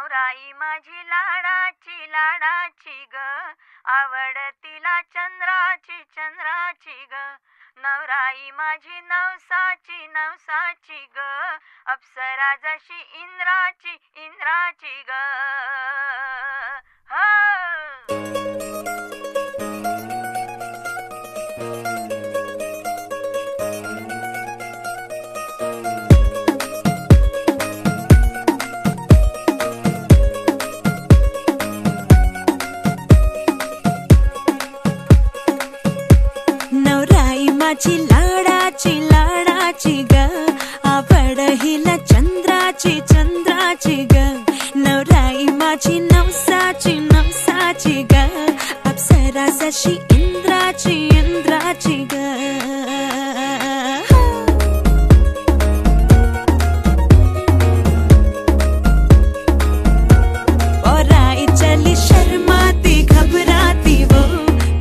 नवराई माझी लाडाची लाडाची ग, आवड तिला चंद्राची चंद्राची ग. नवराई माझी नवसाची नवसाची ग, अप्सरा जशी इंद्राची इंद्राची ग. नवराई माझी लाडाची लाडाची ग, आवड हिला चंद्राची चंद्राची ग. नवराई माझी नवसाची नवसाची ग, अप्सरा जशी इंद्राची इंद्राची ग. और आई चली शर्माती घबराती वो,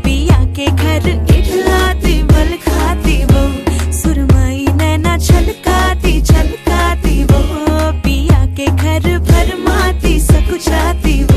पिया के घर इठलाती बल खाती वो. सुरमई नैना छलकाती छलकाती वो, पिया के घर भरमाती सकुचाती वो.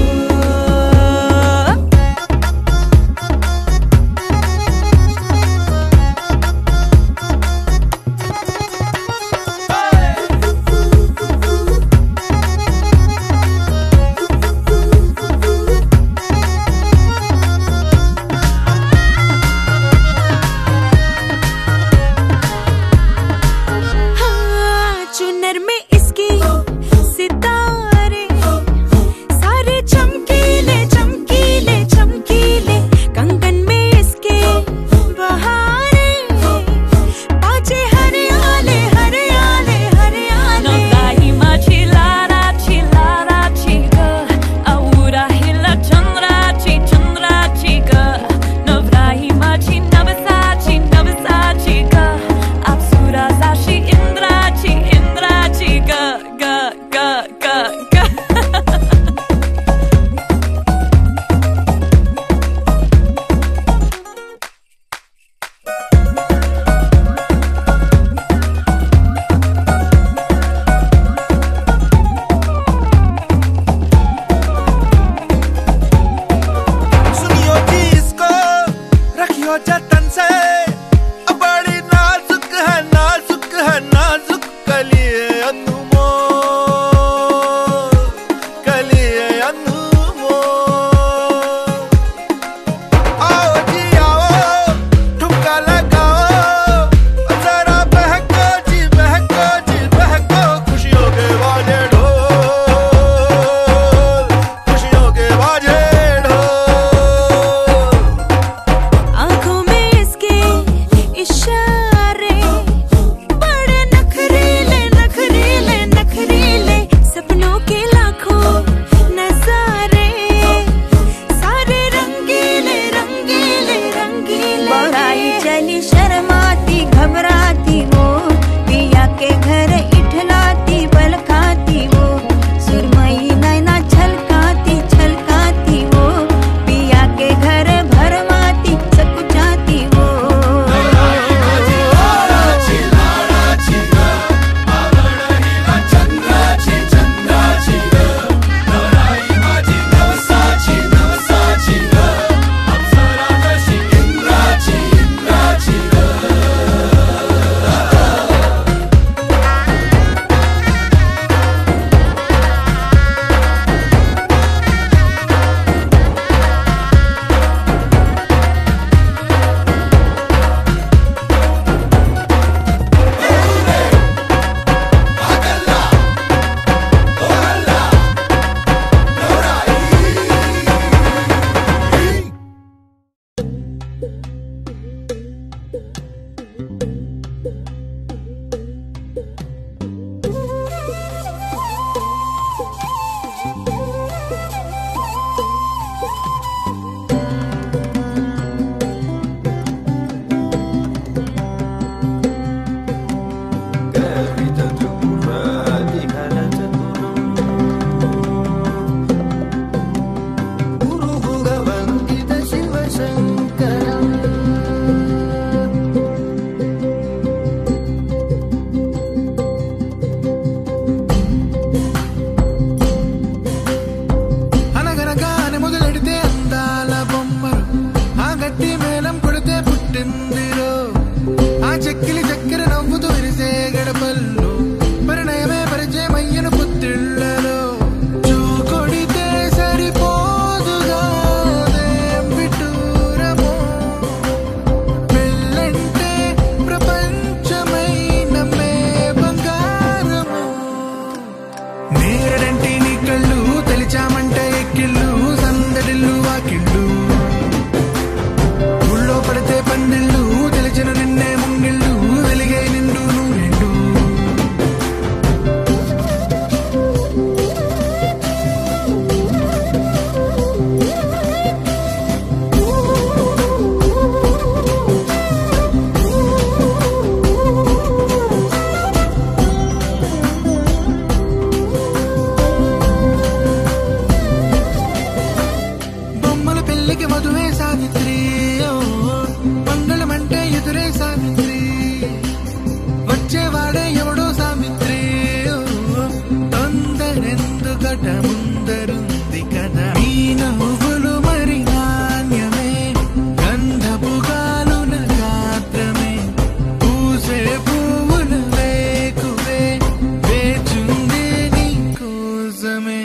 ముంగట ముందరుంది కదా ఈ నవ్వులు మరి నాణ్యమే గంధపు గాలుల గాత్రమే పూసే పువ్వుల వేకువే వేచుందే నీ కోసమే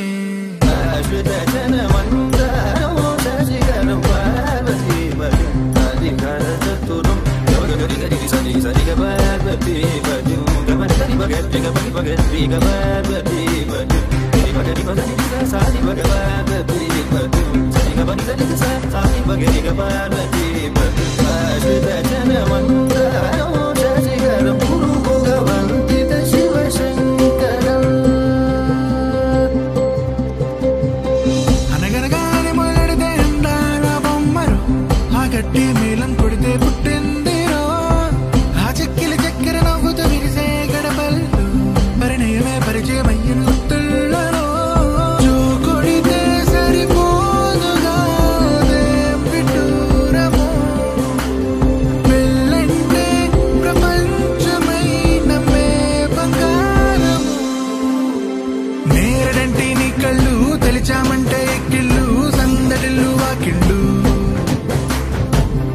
అనగనగానే మొదలెడితే అందాల బొమ్మరు ఆ గట్టి మేళం కొడితే పుట్టిందిరో ఆ చెక్కిలి చక్కెర నవ్వుతూ విరిసే గడపల్లు పరిణయమే పరిచయమయ్యను గుర్తుళ్ళలో జో కొడితే సరిపోదుగా దేం విడ్డూరమో పెళ్ళంటే ప్రపంచమై నమ్మే బంగారము నేరడంటి నీ కళ్ళు తెలిచామంటే ఎక్కిళ్ళు సందడిల్లు వాకిళ్ళు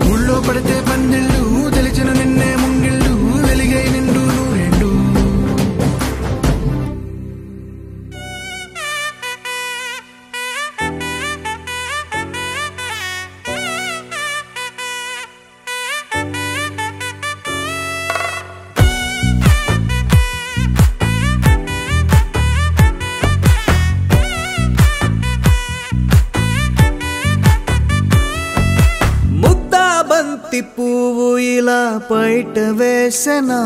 ఊళ్ళో పడితే పందిళ్ళు తెలిచిన నిన్నే ముంగిళ్ళు వెలిగై నిండు నూరెండు ముద్దాబంతి పువ్వు ఇలా బయట వేసెనా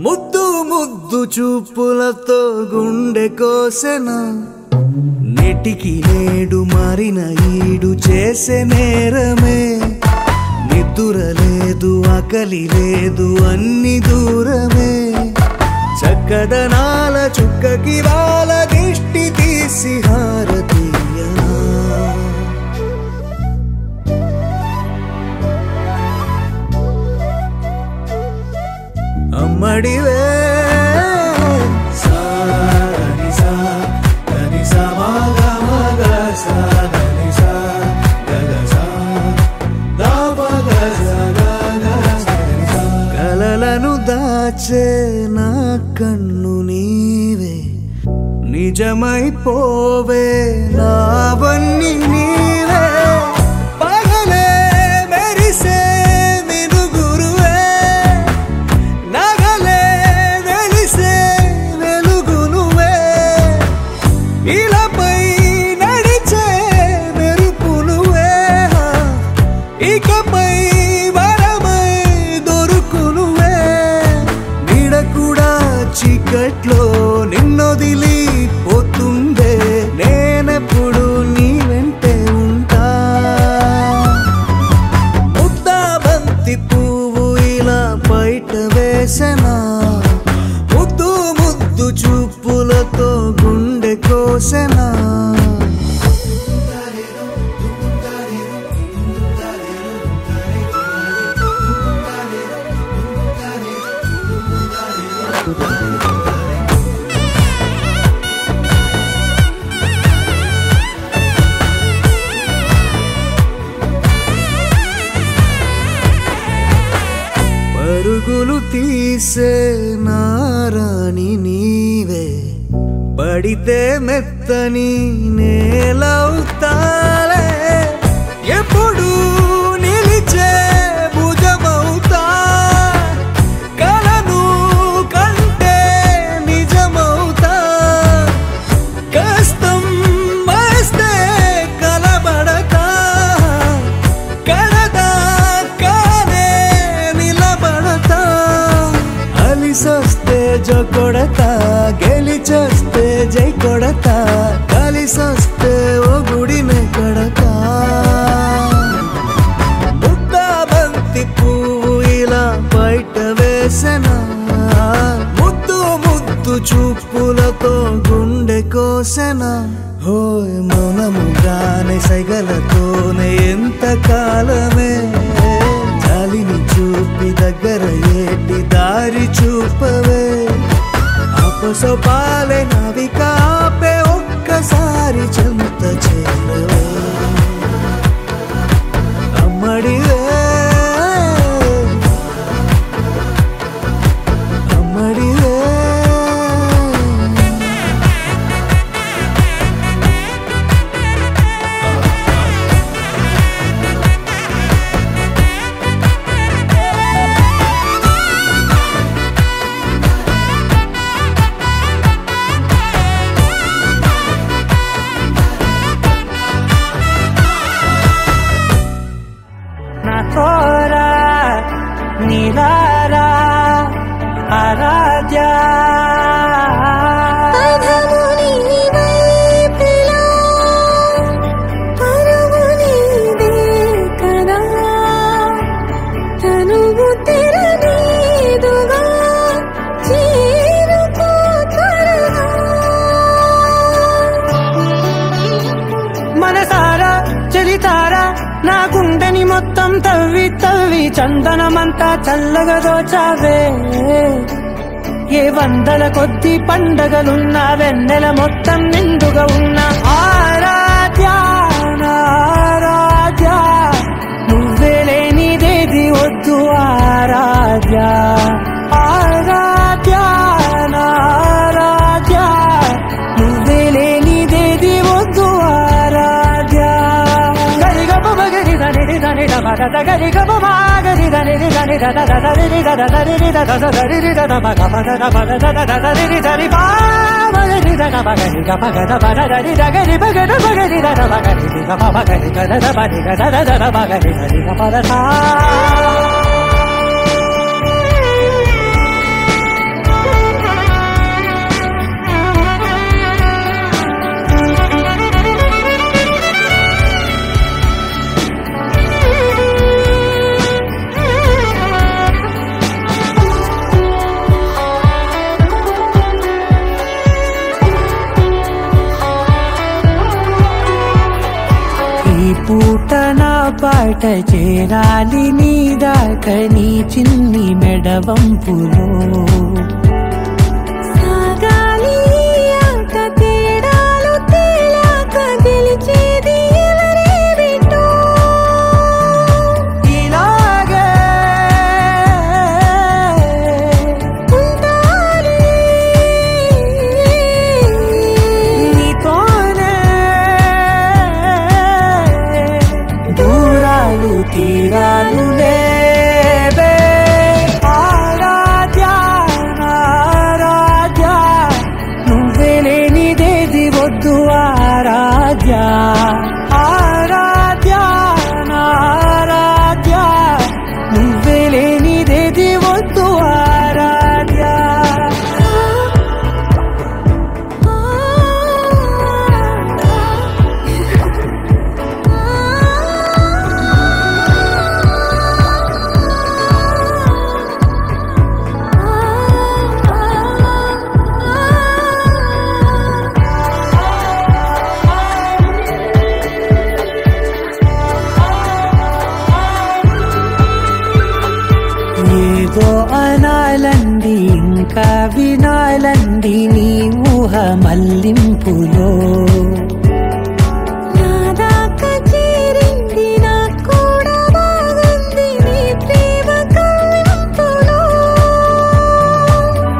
ముద్దు ముద్దు చూపులతో గుండె కోసెనా నెటికి నేడు మారిన ఈడు చేసే నేరమే నిద్దుర లేదు ఆకలి లేదు అన్ని దూరమే చక్కదనాల చుక్కకి వాళ్ళ దిష్టి తీసి హారతీయనా అమ్మడివే కలలను దాచే నా కన్ను నీవే నిజమైపోవే నావన్నీ నీవే పగలే మెరిసే మినుగురువే నగలే వెలిసే వెలుగు నువ్వే ఇలాపై నడిచే మెరుపు నువ్వే ఇకపై వరమై దొరుకు నువ్వే నీడ కూడా చీకట్లో నిన్నొదిలి పోతుందే నేనెప్పుడు నీ వెంటే ఉంటా ముద్దాబంతి పువ్వు ఇలా బయట వేసెనా ముద్దు ముద్దు చూపులతో గుండె కోసెనా పరుగులు తీసే నారాణి నీవే పడితే మెత్తని నేలవుతాలే ఎప్పుడు నిలిచే భుజమవుతా కలను కంటే నిజమవుతా కష్టం వస్తే కలబడతా కడదా కానే నిలబడతా అలిసొస్తే జో కొడతా గెలిచొస్తే జై కొడతా కలిసొస్తే ఓ గుడినే కడతా ముద్దాబంతి పువ్వు ఇలా బయట వేసెనా ముద్దు ముద్దు చూపులతో గుండె కోసెనా హోయ్ మౌనముగానే సైగలతోనే ఎంత కాలమే జాలిని చూపి దగ్గర ఏటి దారి చూపవే ఆపసోపాలే నావిక ఆపే మనసారా చలితారా నా గుండెని మొత్తం తవ్వి తవ్వి చందనమంతా చల్లగా దోచావే ఏ వందల కొద్ది పండగలున్నా వెన్నెల మొత్తం నిండుగా ఉన్న ఆరాధ్య ఆరాధ్య నువ్వే లేనిదేది వద్దు ఆరాధ్య ఆరాధ్య ఆరాధ్య నువ్వే లేనిదేది వద్దు ఆరాధ్య గరిగప గరి దని దని మగ గరి గప గరి దని దని దద దరి దద దరి దద దరి దద మగ మగ మగ దద దరి దరి బా మగరి దద మగరి గప గద బద దరి దగరి బగద బగరి దద మగరి గప మగరి గద బది గద దద మగరి దరి గప దద పూట నా పాట చేరాలి నీ దాకా నీ చిన్ని మెడవంపులో సాగాలి ఆట తేడాలు తేలాక గెలిచేది ఎవరేమిటో ఇలాగే ఉంటాలి నీతోనే దూరాలు తీరాలు లేవే ఆరాధ్య ఆరాధ్య నువ్వే లేనిదేది వద్దు ఆరాధ్య ఆరాధ్య ఆరాధ్య నువ్వే లేనిదేది వద్దు ఆరాధ్య ఏదో అనాలంది ఇంకా వినాలంది నీ ఊహ మల్లింపులో నా దాకా చేరింది నాకు కూడా బాగుంది నీ ప్రేమ కవ్వింపులో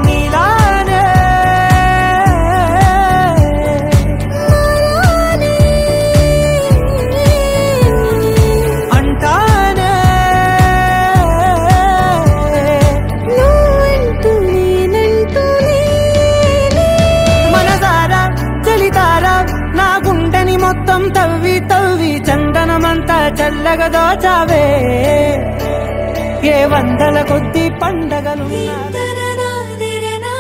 నీలానే మారాలి అంటానే నువ్వంటూ నేనంటూ లేనే మనసారా చలితారా నా గుండెని మొత్తం తవ్వి తవ్వి చందనమంతా చల్లగా దోచావే ఏ వందల కొద్ది పండగలున్నా దీంతననాదిరేనా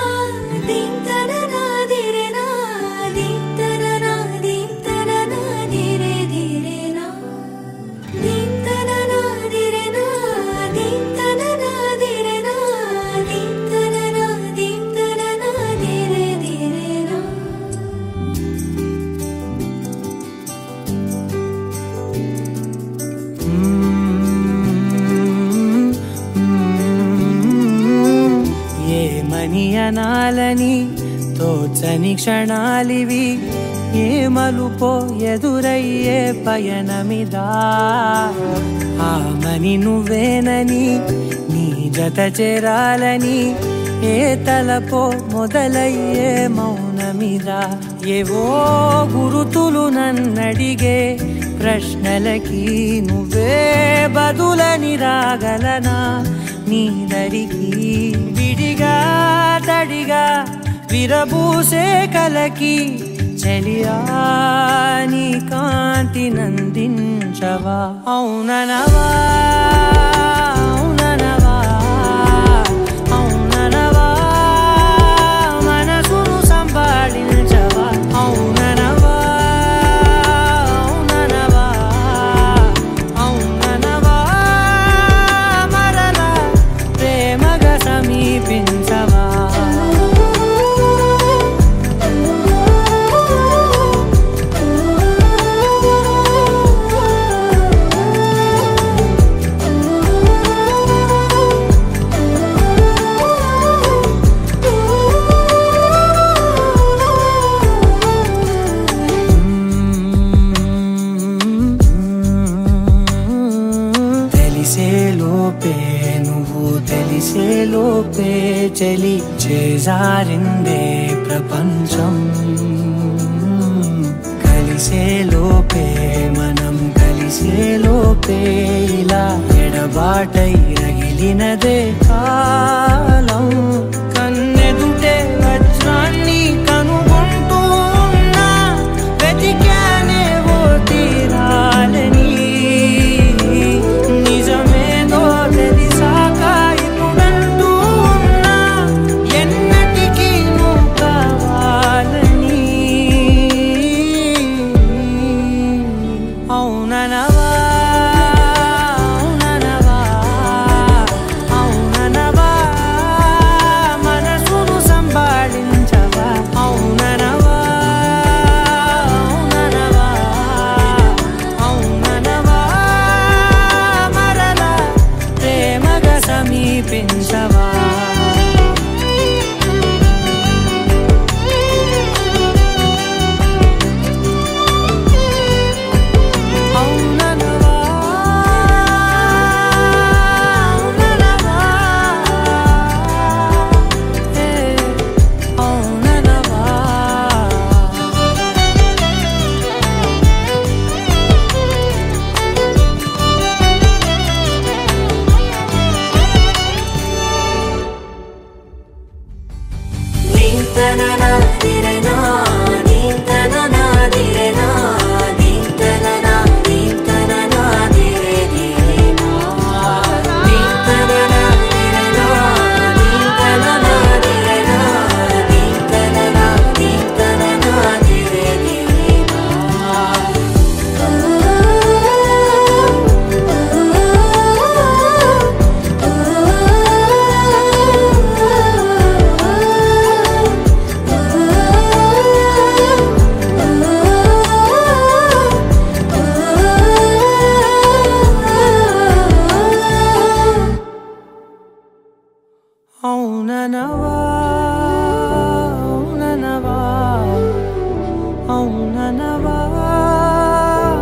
దీంతననాదిరేనా దీంతననాదిరేనా దీంతననాదిరేనా దీంతననాదిరేనా దీంతననాదిరేనా ఏమని అనాలని తోచని క్షణాలివి ఏ మలుపో ఎదురయ్యే పయనమిదా ఆమని నువ్వేనని నీ జత చేరాలని ఏ తలపో మొదలయ్యే మౌనమిదా ఏవో గురుతులు నన్నడిగే ప్రశ్నలకి నువ్వే బదులని రాగలనా నీ దరికి విడిగా తడిగా విరబూసే కలకి చెలియా నీ కాంతి నందించవా అవుననవా అవుననవా అవుననవా మనసును సంపాదించవా అవుననవా అవుననవా అవుననవా మరలా ప్రేమగా సమీపించవా చెలి చేజారిందే ప్రపంచం కలిసే లోపే మనం కలిసే లోపే ఇలా ఎడబాటై రగిలినదే కాలం కన్నెదుటే వజ్రాన్ని కనుగొంటూ ఉన్నా వెతికానే ఓ తీరాలని నిజమేదో తెలిసాక ఇప్పుడంటూ ఉన్నా ఎన్నటికీ నువ్వు కావాలని అవుననవా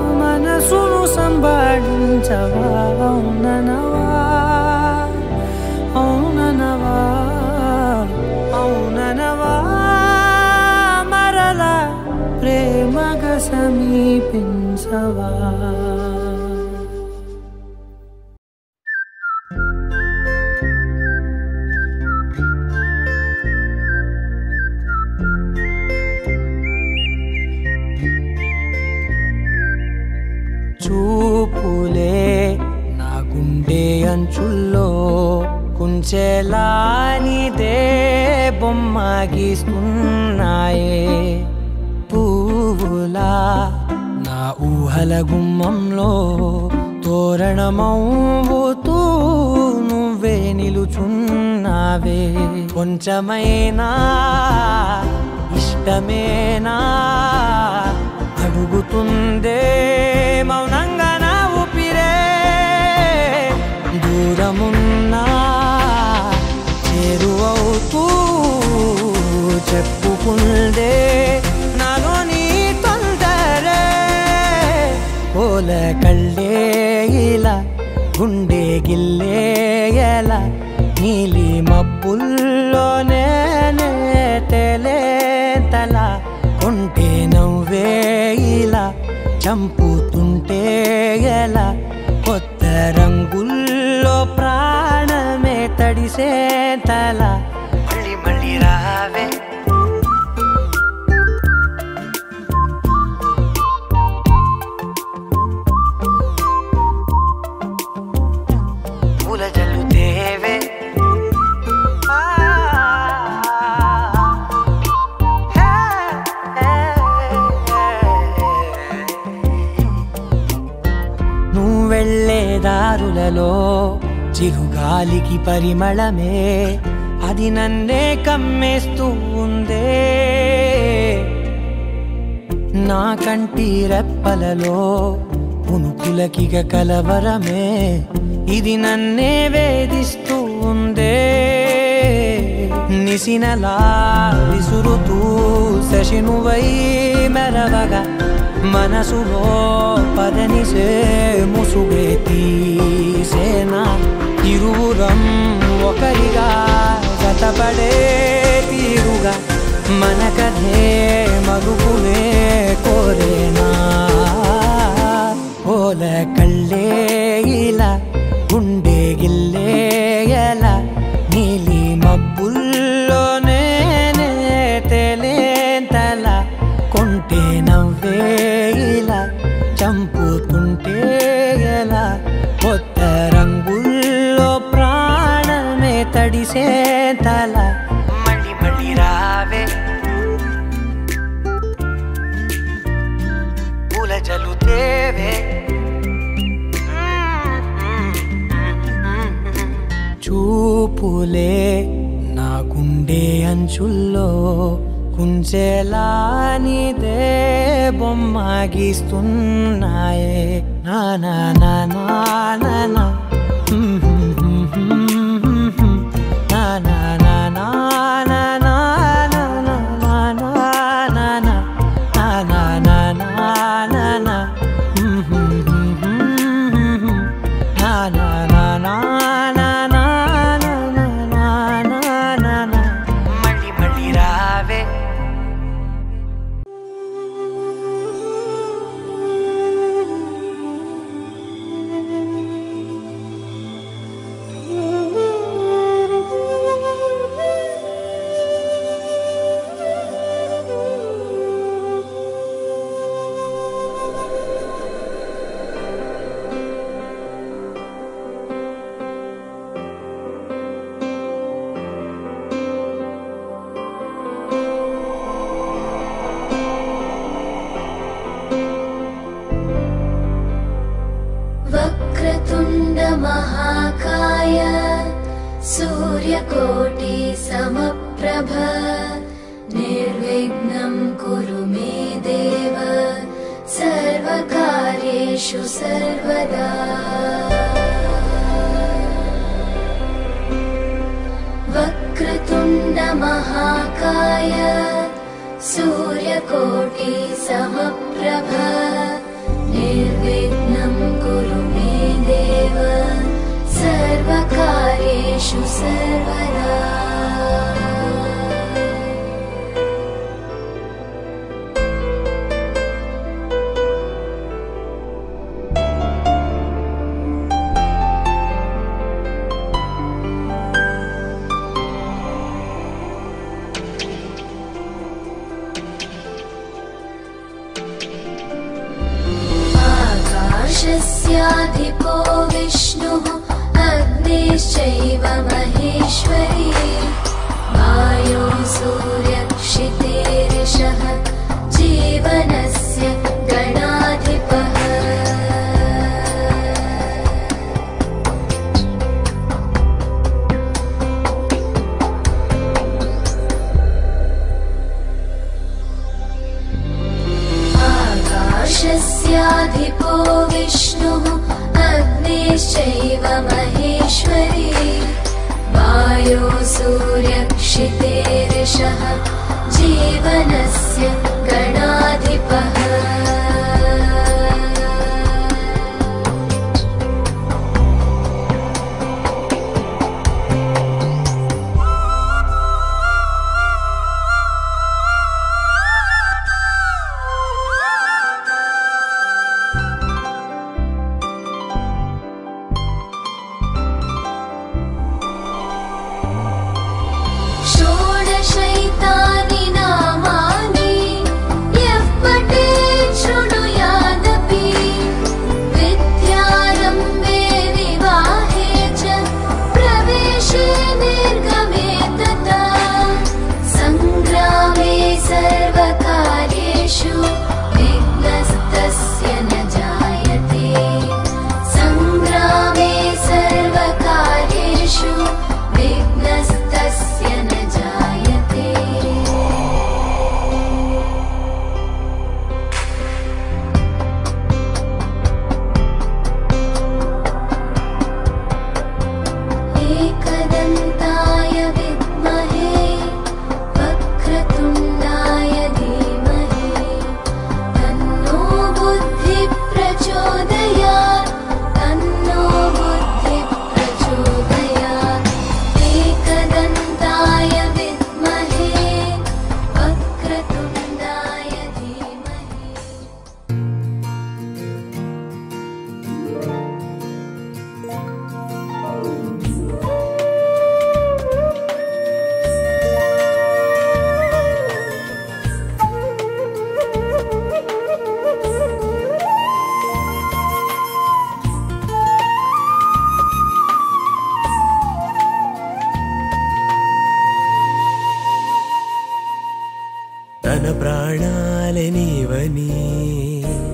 మనసును సంబాళించవా అవుననవా అవుననవా అవుననవా మరలా ప్రేమగా సమీపించవా చూపులే నా గుండె అంచుల్లో కుంచెలానిదే బొమ్మ గీస్తున్నాయే పువ్వులా నా ఊహల గుమ్మంలో తోరణమవుతూ నువ్వే నిలుచున్నావే కొంచెమైనా ఇష్టమేనా అడుగుతుందే మౌనంగా నా ఊపిరే దూరమున్నా చేరువవుతూ చెప్పుకుందే నాలోని తొందరే పోల కళ్ళే ఇలా గుండె గిల్లే ఎలా నీలి మబ్బుల్లోనే తేలేతల కొంటే నవ్వే ఇలా చంపుతుంటే ఎలా కొత్త రంగుల్లో ప్రాణమే తడిసే తల మళ్ళీ మళ్ళీ రావే పూల జల్లుతేవే వెళ్ళే దారులలో చిరుగాలికి పరిమళమే అది నన్నే కమ్మేస్తూ ఉందే నా కంటి రెప్పలలో పునుకులకిగ కలవరమే ఇది నన్నే వేధిస్తూ ఉందే నిసినలా విసురుతూ శశినువై మెరవగా మనసులో పదనిసే ముసుగే తీసేనా ఇరువురం ఒకరిగా జతపడే తీరుగా మన కథే మగుపునే కోరేనా ఓల కళ్ళే ఇలా గుండె గిల్లే ఎలా నీలి మబ్బుల్లోనే తేలేంతల కొంటే నవ్వే ఇలా చంపుతుంటే ఎలా కొత్త రంగుల్లో ప్రాణమే తడిసే తల మళ్ళీ మళ్ళీ రావే పూల జలుతేవే చూపులే నా గుండె అంచుల్లో కుంచెలా నీదే బొమ్మ గీస్తున్నాయే నా నా నా నా నా నా నా నా నా నా నా నా మళ్ళీ మళ్ళీ రావే वक्रतुण्ड महाकाय सूर्यकोटि समप्रभ निर्विघ्नं कुरु मे देव सर्वकार्येषु सर्वदा वक्रतुण्ड महाकाय सूर्यकोटि समप्रभ निर्विघ्नं कुरु मे देव सर्वकार्येषु सर्वदा आकाशस्याधिपो विष्णुः अग्निश्चैव महेश्वरी वायो सूर्यक्षितेरिषः जीवनस्य गणाधिपः आकाशस्याधिपो विष्णुः अग्निश्चैव महेश्वरी वायो सूर्यक्षितेरिषः जीवनस्य गणाधिपः षोडशैतानि नामानि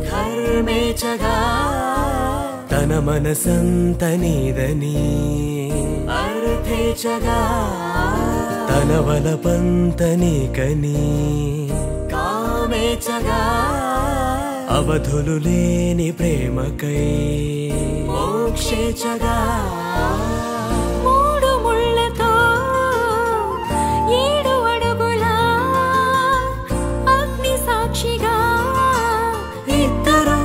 ధర్మేచగా తన మనసంత నీదని అర్థేచగా తన వలపంత నీకని కామేచగా అవధులు లేని ప్రేమకై మోక్షేచగా మూడు ముళ్ళతో 7 అడుగుల అగ్ని సాక్షిగా ఇద్దరు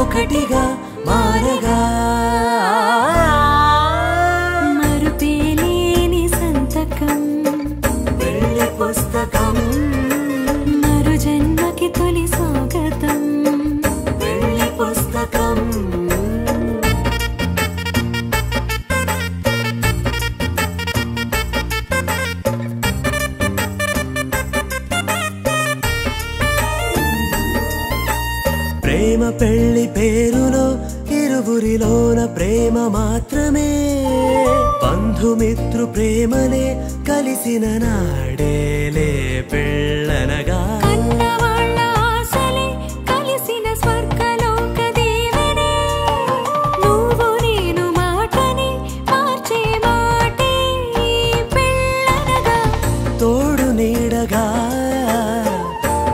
ఒకటిగా మారగా మరుపేలేని సంతకం పెళ్లి పుస్తకం మరు జన్మకి తొలి స్వాగతం పెళ్లి పుస్తకం ప్రేమ పెళ్లి పేరులో ఇరువురిలోన ప్రేమ మాత్రమే బంధుమిత్రు ప్రేమనే కలిసిన నాడేలే పెళ్ళనగా కన్నవాళ్ళ ఆశలే కలిసిన స్వర్గలోక దేవనే నువ్వు నేను మాటని మార్చే మాటే పెళ్ళనగా తోడు నీడగా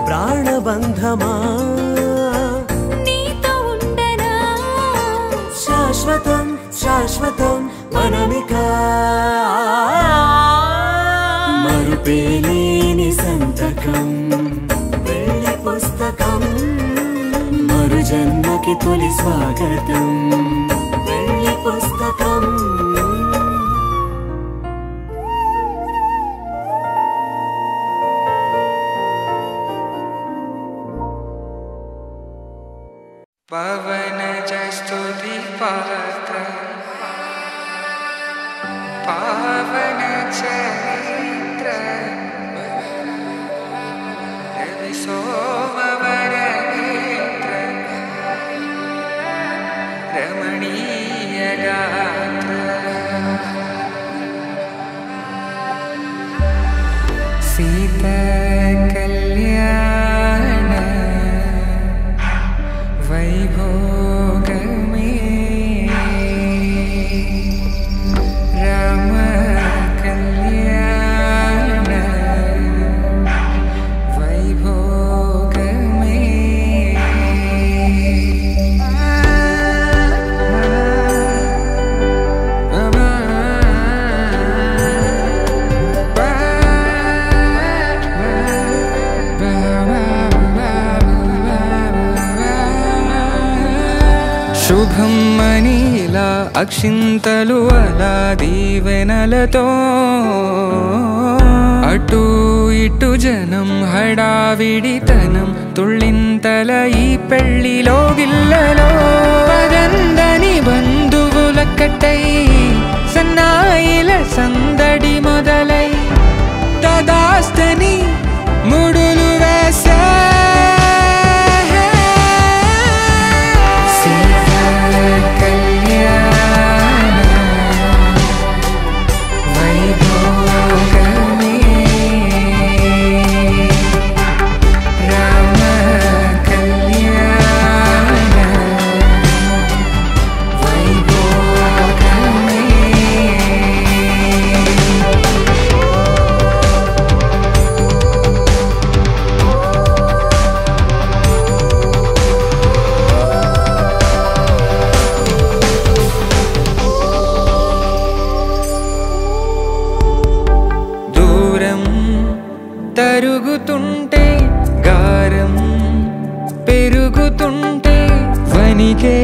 ప్రాణబంధమా నీతో ఉండనా శాశ్వతం శాశ్వతం మనమిక మరుపేలేని సంతకం పెళ్లి పుస్తకం మరు జన్మకి తొలి స్వాగతం పెళ్లి పుస్తకం పవన జస్తుతి పాత్ర పావన చరిత్ర రవి సోమవర నేత్ర రమణీయ గాత్ర సీత కళ్యాణ వైభోగమే రామ కళ్యాణ వైభోగమే శుభం మనీలా అక్షింతలు అలా దీవెనలతో అటు ఇటు జనం హడావిడితనం తుళ్ళింతల ఈ పెళ్లిలో గిల్లలో పదందని బంధువుల కట్టై సన్నాయిల సందడి మొదలై తదాస్తని ముడులు వేసే తరుగుతుంటే గారం పెరుగుతుంటే వనికే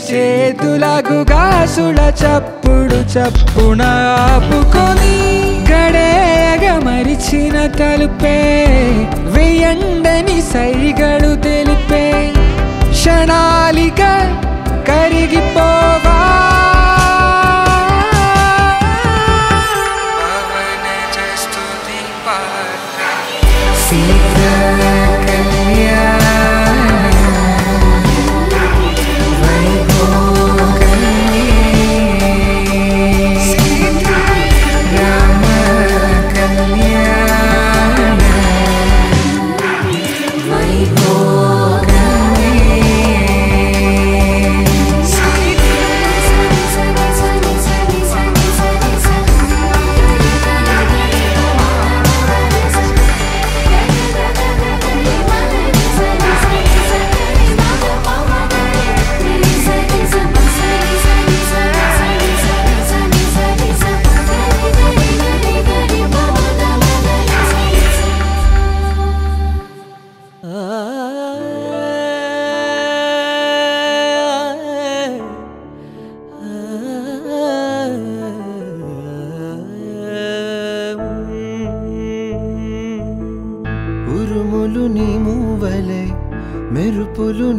చేతులకు గాసుల చప్పుడు చప్పున ఆపుకొని గడేగ మరిచిన తలుపే వెయ్యండని సైగడు తెలిపే క్షణాలిక కరిగిపోవా రామ కళ్యాణ వైభోగమే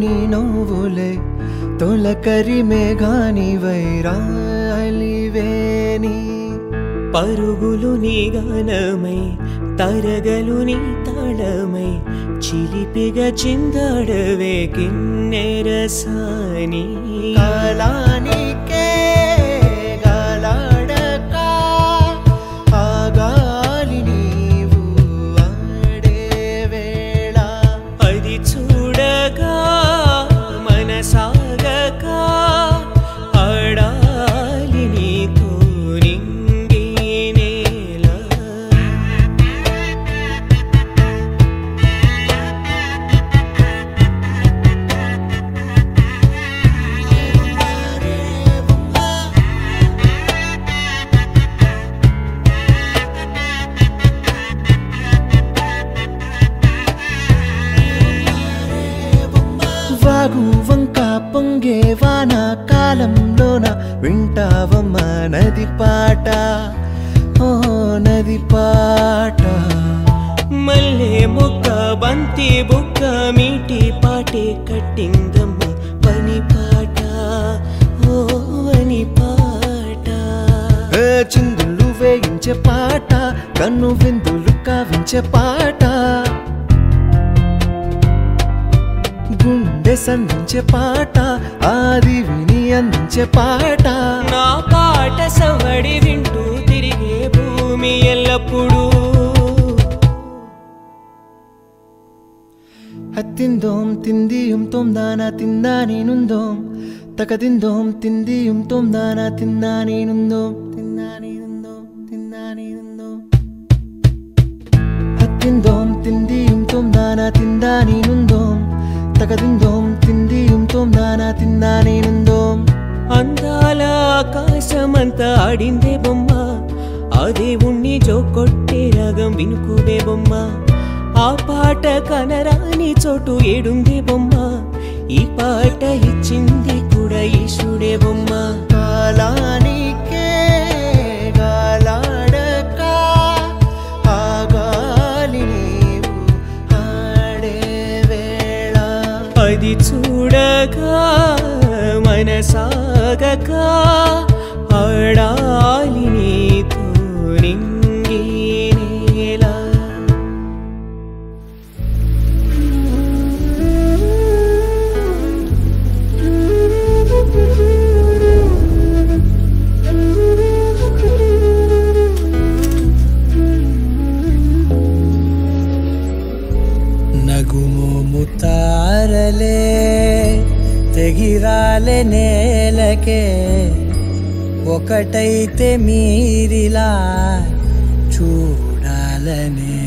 నీ నవ్వులే తొలకరి మేఘాని వైరాలివేని పరుగులు నీ గానమై తరగలు నీ తాళమై చిలిపిగా చిందాడవే కిన్నెరసాని కాలానికే గాలాడక ఆగాలి నీవు ఆడే వేళ అది చూడగా మనసాగక ఆడాలి నీతో నింగి నేల వాగు వంక పొంగే వాన కాలంలోన వింటావమ్మ నది పాట ఓ నది పాట మల్లె మొక్క బంతి బుక్క మీటి పాటే కట్టిందమ్మ పని పాట ఓ అని పాట చిందులు వేయించే పాట కన్ను విందులు కావించే పాట గుండె సంధించే పాట ఆది విని అందించే పాట నా పాట సవడి వింటూ తిరిగే భూమి ఎల్లప్పుడూ హత్తిందోం తిందియుం తొందానా తిందా నేనుందోం తకదిందోం తిందియుం తొందానా తిందా నేనుందోం తిందా నేనుందోం తిందా నేనుందోం హత్తిందోం తిందియుం తొందానా తిందా నేనుందోం తకదిందోం తిందియుం తొందానా తిందా నేనుందోం అందాల ఆకాశమంతా ఆడిందే బొమ్మ ఆ దేవుణ్ణి జోకొట్టే రాగం వినుకువే బొమ్మ ఆ పాట కనరాని చోటు ఏడుందే బొమ్మ ఈ పాట ఇచ్చింది కూడా ఈశుడే బొమ్మ కాలానికే గాలాడక ఆగాలి నీవు ఆడే వేళ అది చూడగా మనసాగక ఆడాలి నీతో నింగి నేల నగుమోము తారలే తెగిరాలే నేలకే ఒకటైతే మీరిలా చూడాలనే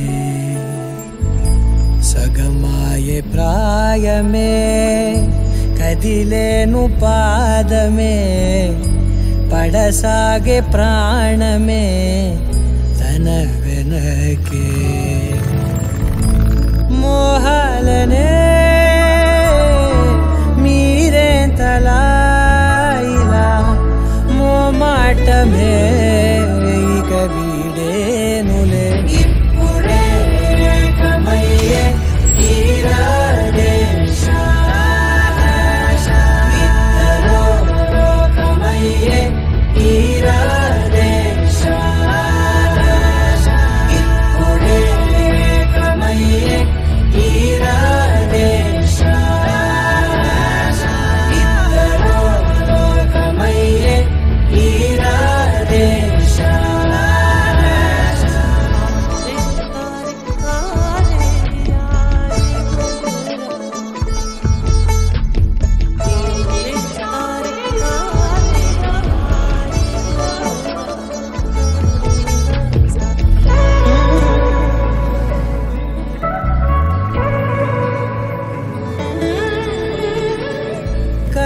సగమాయే ప్రాయమే కదిలేను పాదమే పడసాగే ప్రాణమే తన వెనకే మోహాలనే మీరేంతలా ఇలా మోమాటమే ఇక వీడేనులే ఇప్పుడే కమయ్యే ఈరాడే ఇద్దరో కమయ్యే ఈరాడే ఇప్పుడే కమయ్యే ఈరాడే ఇద్దరో కమయ్యే ఈరాడే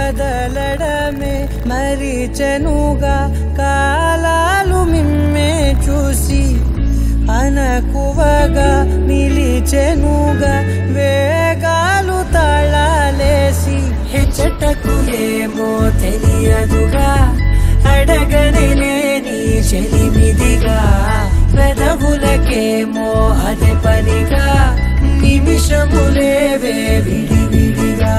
కదలడమే మరిచెనుగా కాలాలు మిమ్మే చూసి అనకువగా నిలిచెనుగా వేగాలు తాళాలేసి హెచ్చటకు ఏమో తెలియదుగా అడగనే నీ చెలిమిదిగా పెదవులకేమో అదే పనిగా నిమిషములేవే విడివిడిగా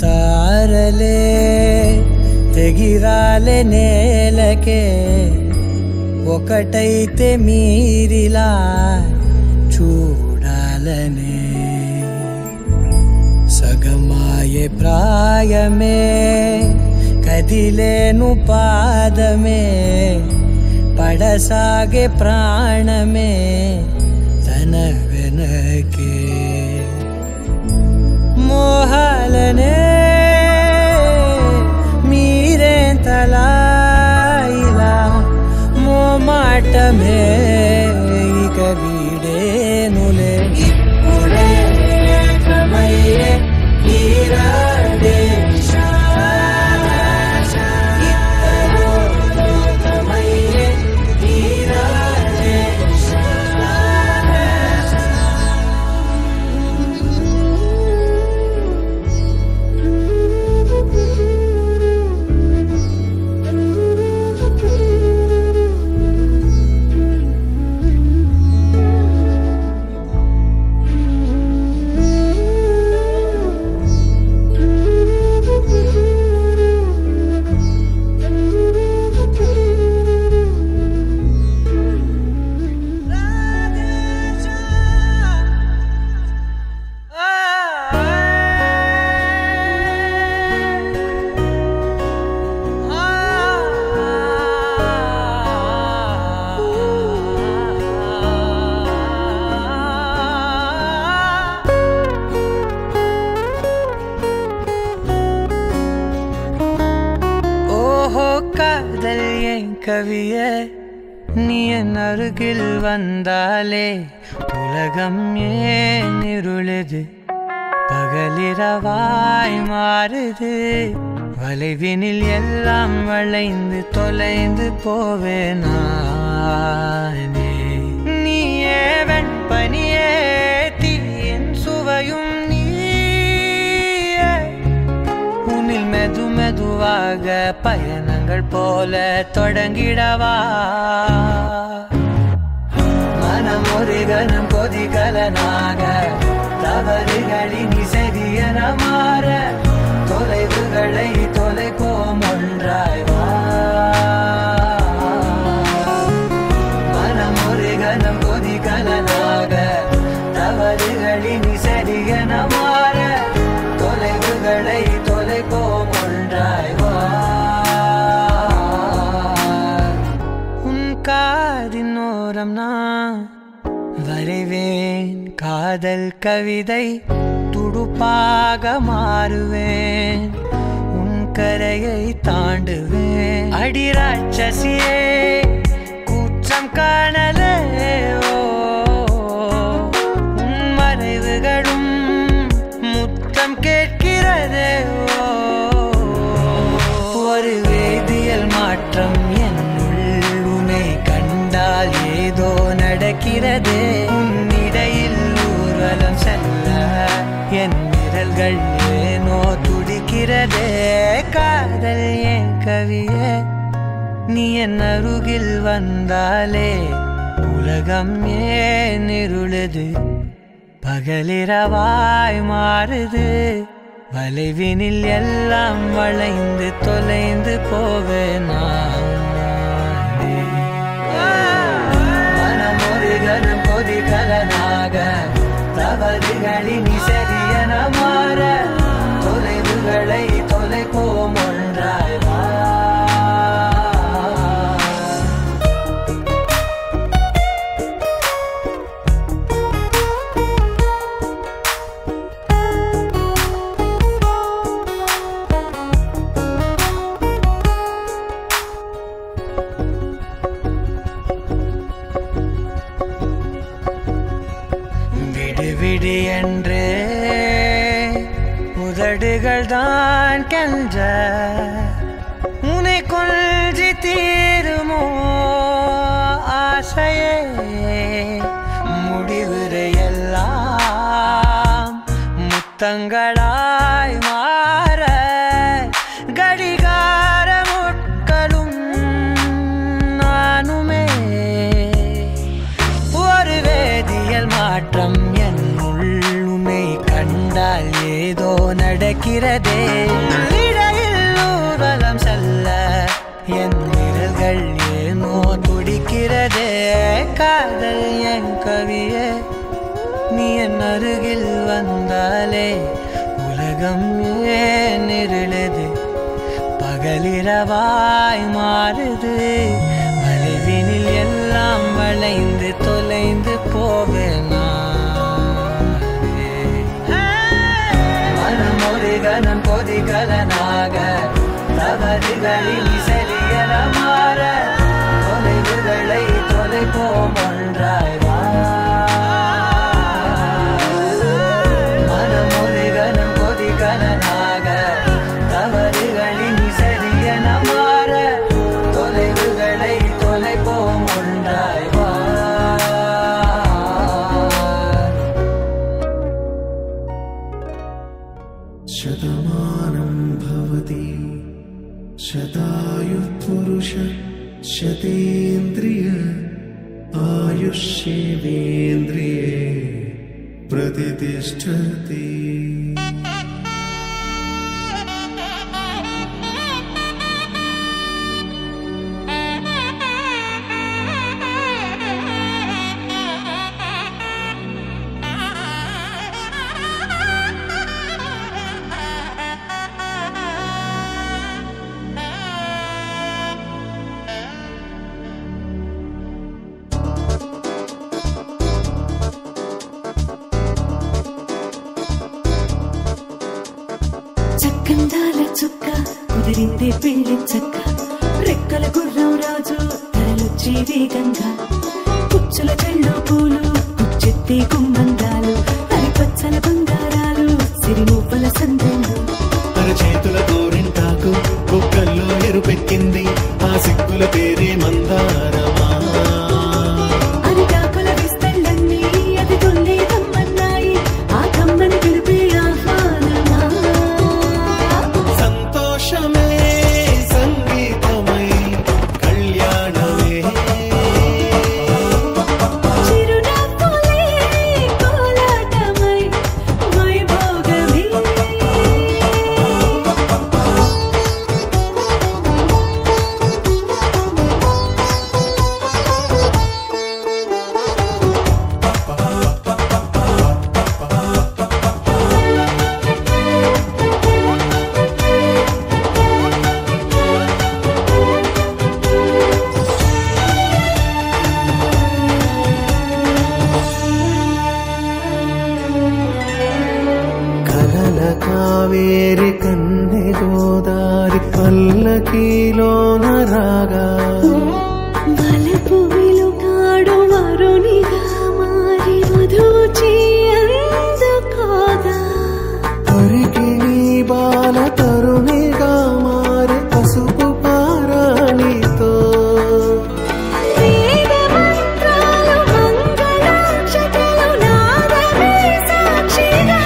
తారలే ఎగిరాలే నేలకే ఒకటైతే మీరిలా చూడాలనే సగమాయే ప్రాయమే కదిలేను పాదమే పడసాగే ప్రాణమే తన వెనకే మోహాలనే మీరేంతలా ఇలా మోమాటమే ఇక వీడేనులే ఇప్పుడే కమయ్యే నీరాడే கவியே நீ என் அருகில் வந்தாலே உலகம் ஏன் இருளுது பகலிரவாய் மாறுது வளைவினில் எல்லாம் வளைந்து தொலைந்து போவேனானே நீயே வெண்பனியே தீயின் சுவையும் உன்னில் மெது மெதுவாக பயணங்கள் போல தொடங்கிடவா மனம் ஒரு கணம் கொதிகலனாக தவறுகளின் சரியன மாற தொலைவுகளை தொலைப்போம் ஒன்றாய் வா மனம் ஒரு கணம் கொதிகலனாக தவறுகளின் சரியன மாற தொலைவுகளை தொலைப்போம் ஒன்றாய் வா உன் காதினோரம் நான் வரைவேன் காதல் கவிதை துடுப்பாக மாறுவேன் உன் கரையை தாண்டுவேன் அடி ராட்சசியே கூச்சம் காணலே உன் மறைவுகளும் முத்தம் கேட்கிறதே ஒரு வேதியியல் மாற்றம் என்னுள் உன்னை கண்டால் ஏதோ நடக்கிறதே உன்னிடையில் ஊர்வலம் செல்ல என் விரல்கள் ஏனோ துடிக்கிறதே காதல் என் கவியே நீ என் அருகில் வந்தாலே உலகம் ஏன் இருளுது பகலிரவாய் மாறுது வளைவினில் எல்லாம் வளைந்து தொலைந்து போவேனா மனம் கொதிகலனாக தவறுகளின் சரியன மாற தொலைவுகளை தொலைப்போம் ஒன்றாய் வா விடு என்று உதடுகள் தான் கென்ற உன்னை கொல்ஜி தீருமோ ஆசையே முடிவுரை எல்லாம் முத்தங்களாய் மாற கடிகார முட்களும் நானுமே ஒரு வேதியியல் மாற்றம் ஏதோ நடக்க இருக்கிறதே இடையில் ஊர்வலம் செல்ல என் விரல்கள் ஏனோ துடிக்கிறதே காதல் என் கவியே நீ என் அருகில் வந்தாலே உலகம் ஏன் இருளது பகலிரவாய் மாறுது வளைவினில் எல்லாம் வளைந்து தொலைந்து போவேனா மனமொழிகனம் கொதிகலனாக தவறுகளில் சரியன மாற தொலைவுகளை தொலைப்போம் ஒன்றாய் வா மனமொழிகனம் கொதிகலனாக தவறுகளில் சரியன மாற தொலைவுகளை தொலைப்போம் ஒன்றாய் வா शतमानं भवति शतायुः पुरुष शतेन्द्रिय आयुष्येवेन्द्रिये प्रतिष्ठति చక్కందాల చుక్క కుదిరిందే పెళ్లి చక్క రెక్కల గుర్రం రాజు తరలొచ్చి వేగంగా పుచ్చుల కళ్ళు పూలు పుచ్చెత్తి గుమ్మందాలు హరిపచ్చల బంగారాలు సిరిమూపల సందెంలు అరచేతుల గోరింటాకు కుక్కల్లో ఎరుపెక్కింది ఆ సిక్కుల పేరే మందారమా అరిటాకుల విస్తళ్ళన్నీ అది తొల్లి కమ్మన్నాయి ఆ కమ్మని పిలిపే ఆహ్వానమా సంతోషమే సంగీతమై కళ్యాణమే చిరునవ్వులే కోలాటమై వైభోగమే కలల కావేరి కన్నె గోదారి పల్లకీలోన రాగా వలపు వెలుగాడు వరునిగా మారి మధుచి అందుకోగా తరికి నీ బాల తరుణిగా మారి పసుపు పారాణితో వేద మంత్రాలు మంగళాక్షతలు నాదమే సాక్షిగా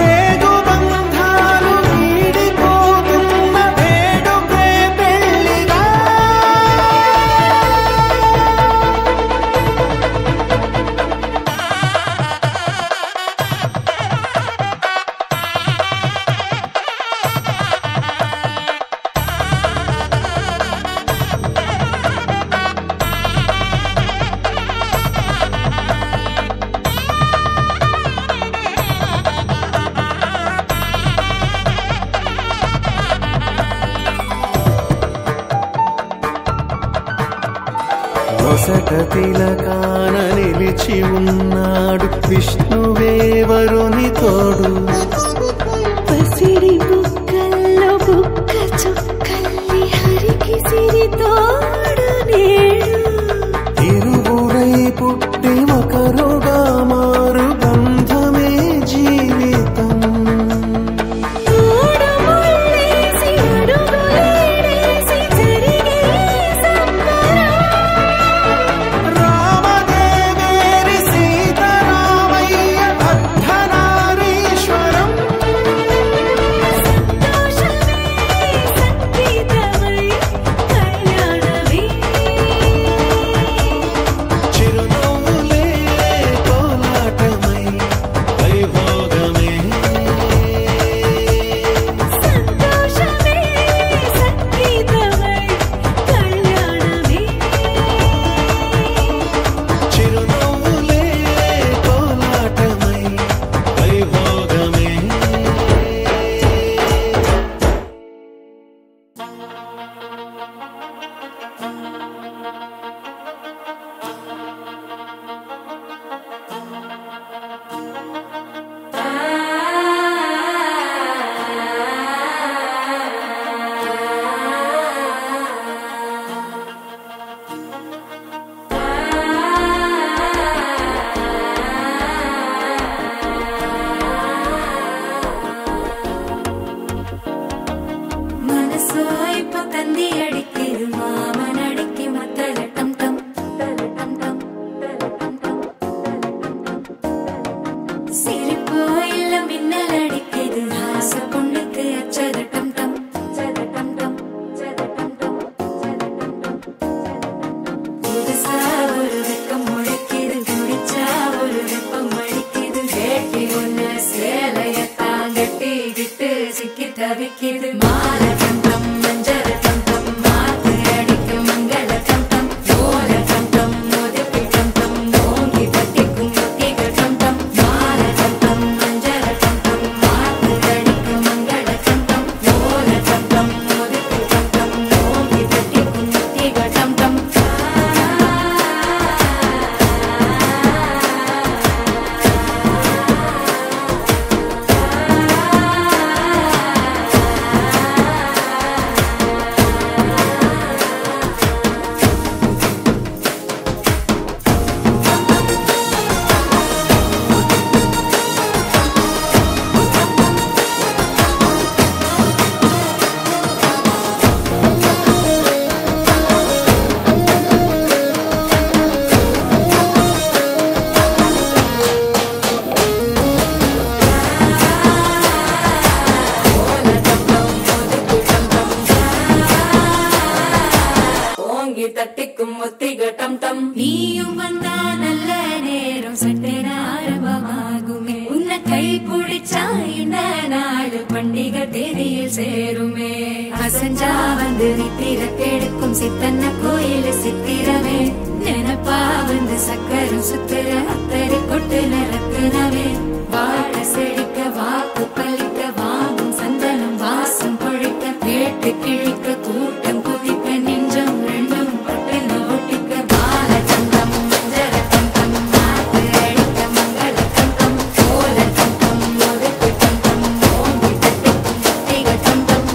ఏగు బంధాలు వీడిపోతున్న వేడుకే పెళ్లిగా నొసట తిలకాన నిలిచి ఉన్నాడు విష్ణువే వరుని తోడు పసిడి బుక్కల్లో బుక్క చుక్కల్లి హరికి సిరి తోడు నేడు ఇరువురై పుట్టి ఒకరుగా మారు బంధమే జీవితం తోడు ముళ్ళేసి అడుగులేసి జరిగే సంబరం రామదేవేరి సీతారామయ్య అర్ధనారీశ్వరం தவிக்கிது மால டம் டம் மஞ்சர டம் டம் மாத்து அடிக்கும் மங்கள டம் டம் ஓல டம் டம் மோதிப்பி டம் டம் ஓங்கி தட்டிக்கும் முத்திக டம் டம் மால டம் டம் மஞ்சர டம் டம் மாத்து அடிக்கும் மங்கள டம் டம் ஓல டம் டம் மோதிப்பி டம் டம் ஓங்கி தட்டிக்கும் முத்திக டம் டம் தட்டிக்கும் முத்திக டம் டம் நீயும் வந்தா நல்ல நேரம் சட்டென ஆரம்பமாகுமே உன்னை கை பிடிச்சா இந்த நாடு பண்டிகை தேதியில் சேருமே அசஞ்சா வந்து நித்திர கெடுக்கும் சித்தன்ன கோயில் சித்திரமே நினப்பா வந்து சக்கரம் சுத்திர அத்தரி கொட்டுல ரத்தினமே வாழ செழிக்க வாக்கு பலிக்க வாங்கும் சந்தனம் வாசம் பொழிக்க கேட்டு கிழிக்க கூட்டம் குதிக்க நெஞ்சம் ரெண்டும் பட்டுன்னு ஒட்டிக்க பால சந்தம் மஞ்சர தந்தம் மாத்து அடிக்க மங்கள தந்தம் ஓல தந்தம் ஒதுக்கு தந்தம் ஓங்கி தட்டிக்கும் முத்திக தந்தம்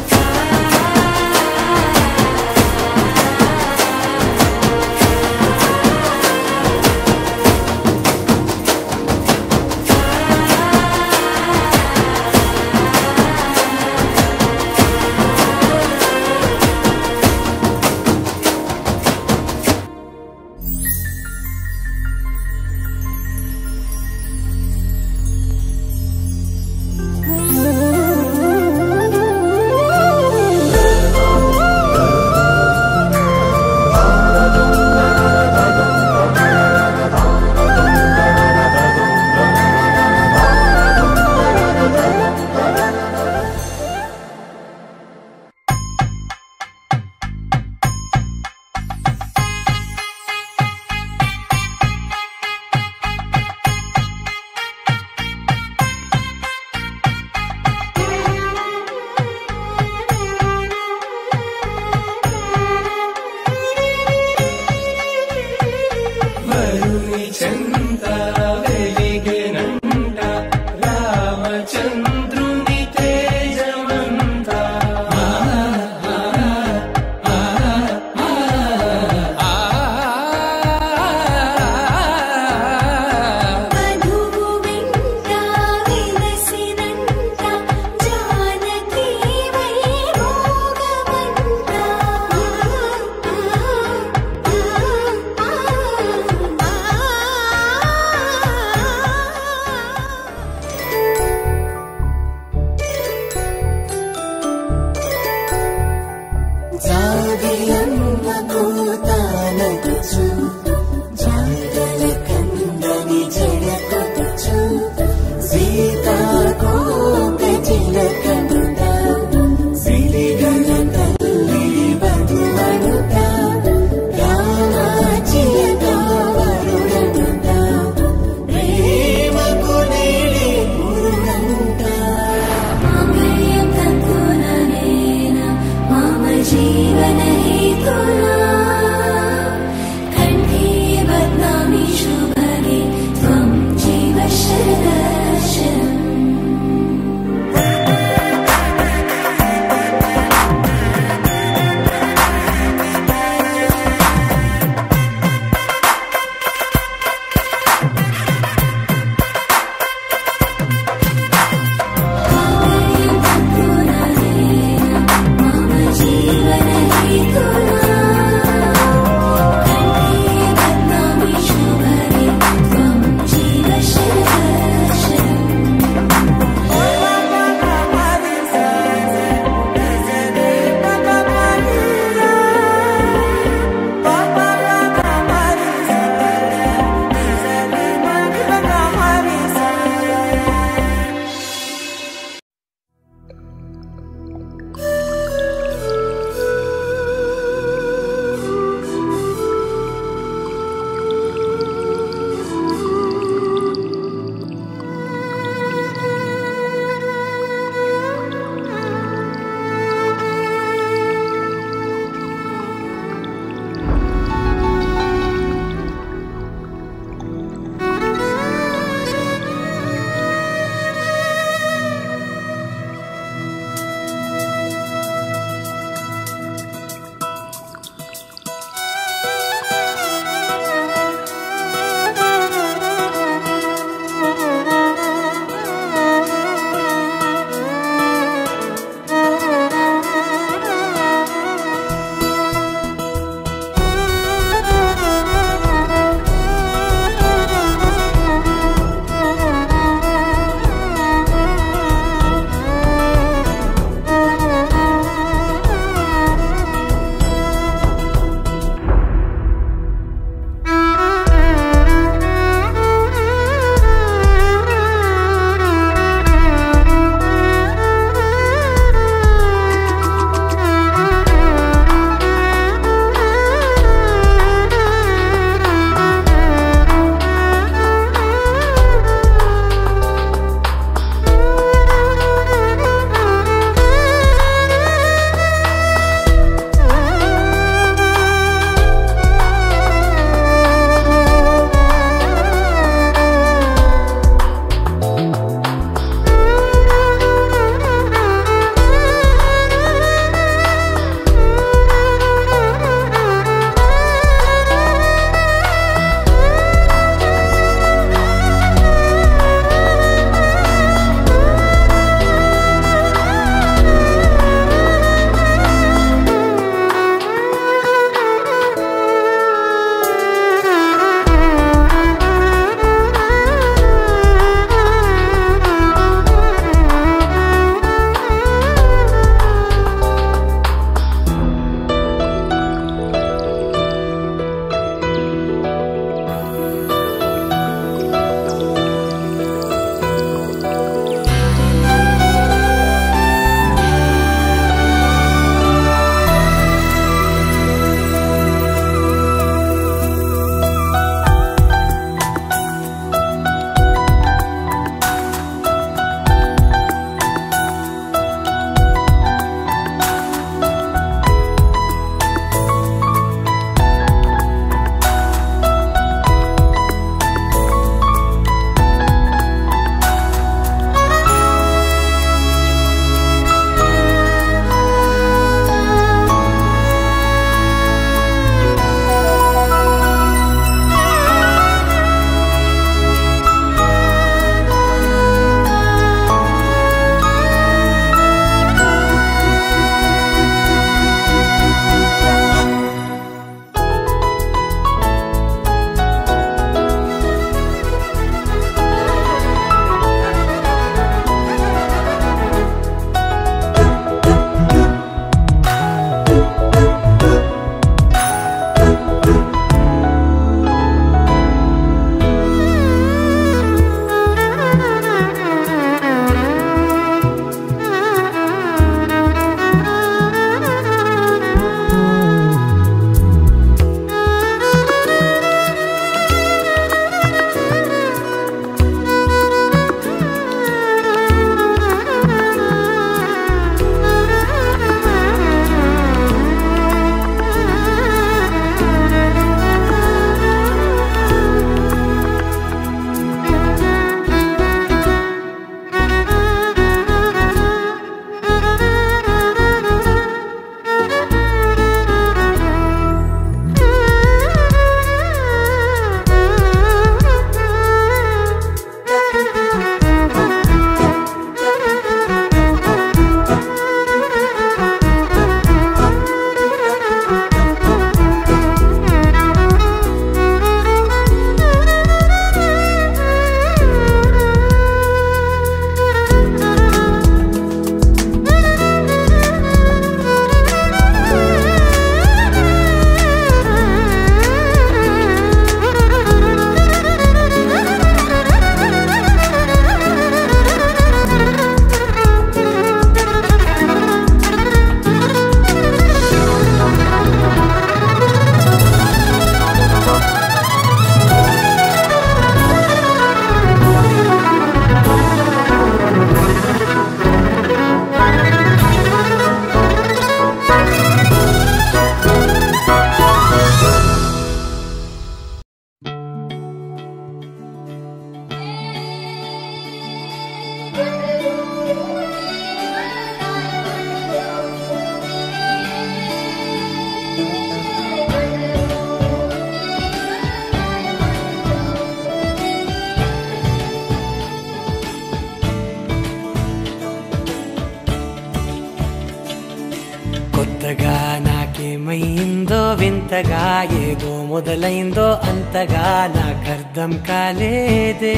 వింతగా ఏదో మొదలైందో అంతగా నాకర్థం కాలేదే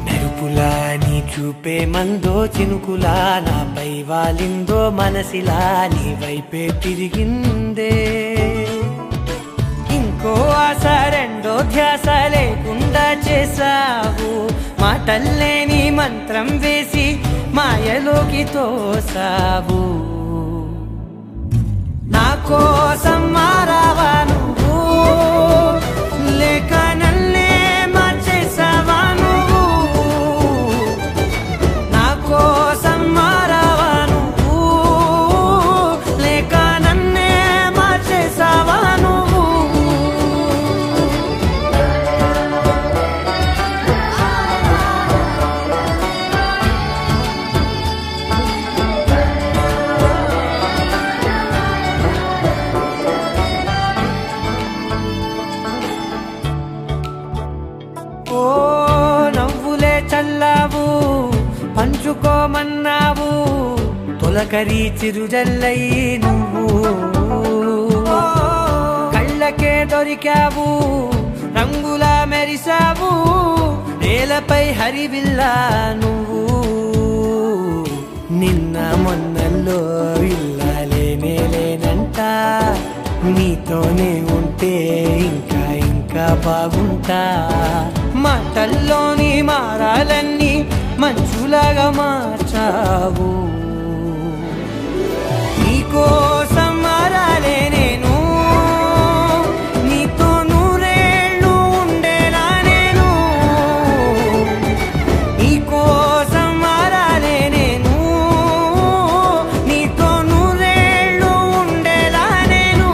మెరుపులా నీ చూపే మందో చినుకులా నాపై వాలిందో మనసిలా నీ వైపే తిరిగిందే ఇంకో ఆశ రెండో ధ్యాస లేకుండా చేసావు మాటల్లే నీ మంత్రం వేసి మాయలోకి తోసావు నా కోసం మారావా నువ్వు లేక నన్నే మార్చేసావా నువ్వు నా కోసం మారావా నువ్వు లేక నన్నే మార్చేసావా నువ్వు చల్లావు పంచుకోమన్నావు తొలకరి చిరుజల్లై నువ్వు కళ్ళకే దొరికావు రంగులా మెరిసావు నేలపై హరివిల్లా నువ్వు నిన్న మొన్నల్లో ఇల్లాలేనే లేనంట నీతోనే ఉంటే ఇంకా ఇంకా బాగుంటా మాటల్లోని మారాలన్నీ మంచులాగా మార్చావు నీకోసం మారాలే నేను నీతో నూరేళ్ళు ఉండేలా నేను నీకోసం మారాలే నేను నీతో నూరేళ్ళు ఉండేలా నేను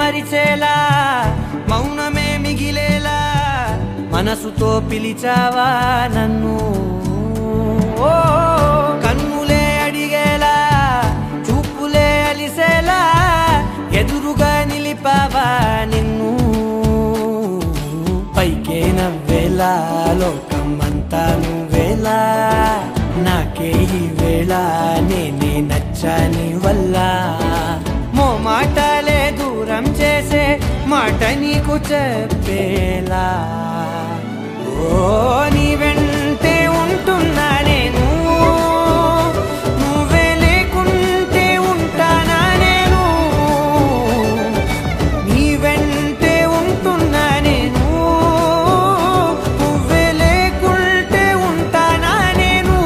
మరిచేలా మౌనమే మిగిలేలా మనసుతో పిలిచావా నన్ను కన్నులే అడిగేలా చూపులే అలిసేలా ఎదురుగా నిలిపావా నిన్ను పైకే నవ్వేలా లోకమంతా నువ్వేలా నాకే ఈ వేళ నేనే నచ్చాని వల్ల మాటలే దూరం చేసే మాట నీకు చెప్పేలా ఓ నీ వెంటే ఉంటున్నా నేను నువ్వే లేకుంటే ఉంటానా నేను నీ వెంటే ఉంటున్నా నేను నువ్వే లేకుంటే ఉంటానా నేను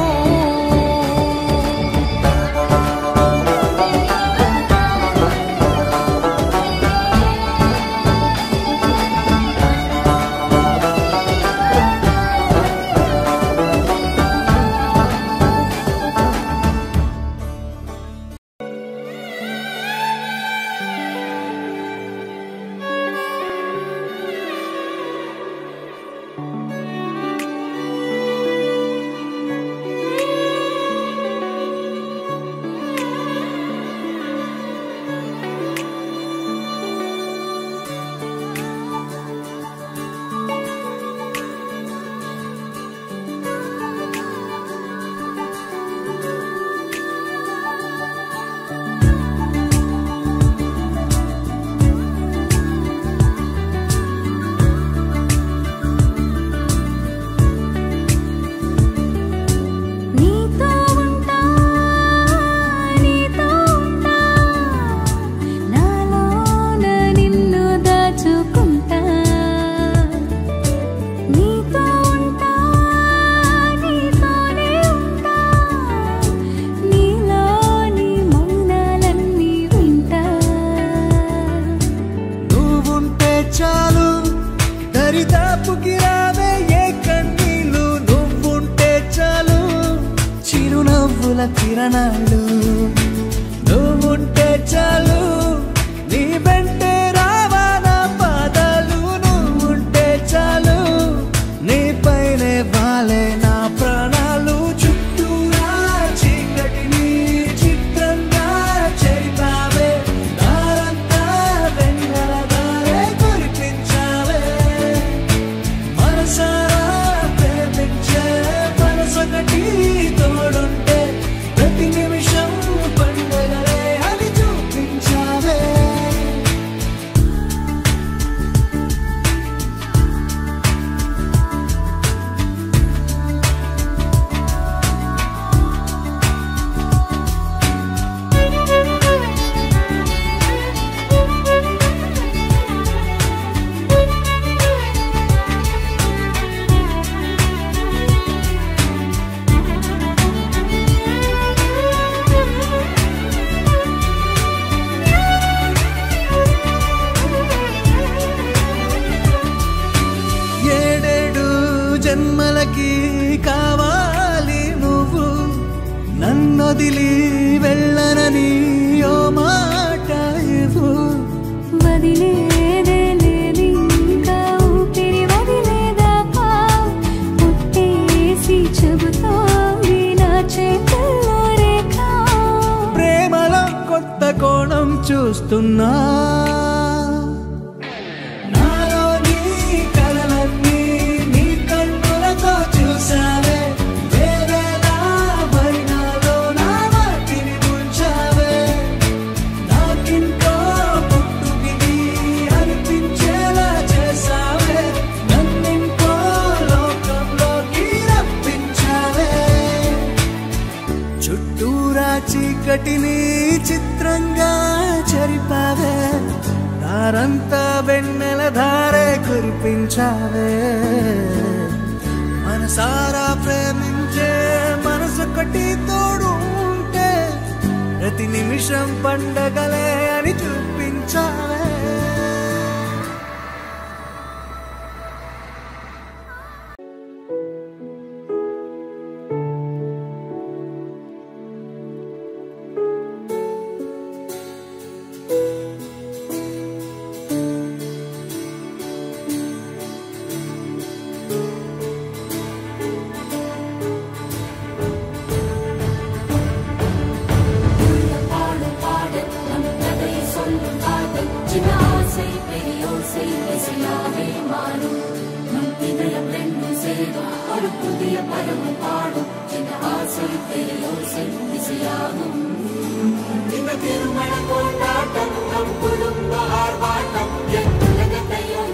కిరణాలు నువ్వు ఉంటే చాలు నీ వెంటే రావాలా పాదాలు నువ్వు ఉంటే చాలు నీ పైనే వాలే నా ప్రాణాలు చుట్టూరా చీకటిని చిత్రంగా చెరిపావే దారంతా వెన్నెల దారే కురిపించావే మనసారా ప్రేమించే మనసొకటి తోడుంటే ప్రతి నిమిషం పండుగలే అని చూపించావే ఏడేడు జన్మలకి కావాలి నువ్వు నన్నొదిలి వెళ్ళనని ఓ మాట ఇవ్వు వదిలేదే లేదింకా ఊపిరి వదిలేదాకా పుట్టేసి చెబుతోంది నా చేతుల్లో రేఖ ప్రేమలో కొత్త కోణం చూస్తున్నా నాలో నీ కలలన్నీ నీ కన్నులతో చూసావే వేరేలా వైనాలో నా వాటిని ముంచావే నాకింకో పుట్టుకిది అనిపించేలా చేసావే నన్నింకో లోకంలోకి రప్పించావే చుట్టూరా చీకటిని చిత్రంగా చెరిపావే దారంతా వెన్నెల ధారే కురిపించావే మనసారా ప్రేమించే మనసొకటి తోడు ఉంటే ప్రతి నిమిషం పండగలే అని చూపించావే திருமண கொண்டாட்டம் நம் குடும்ப ஆர்ப்பாட்டம் என் உலகத்தையும்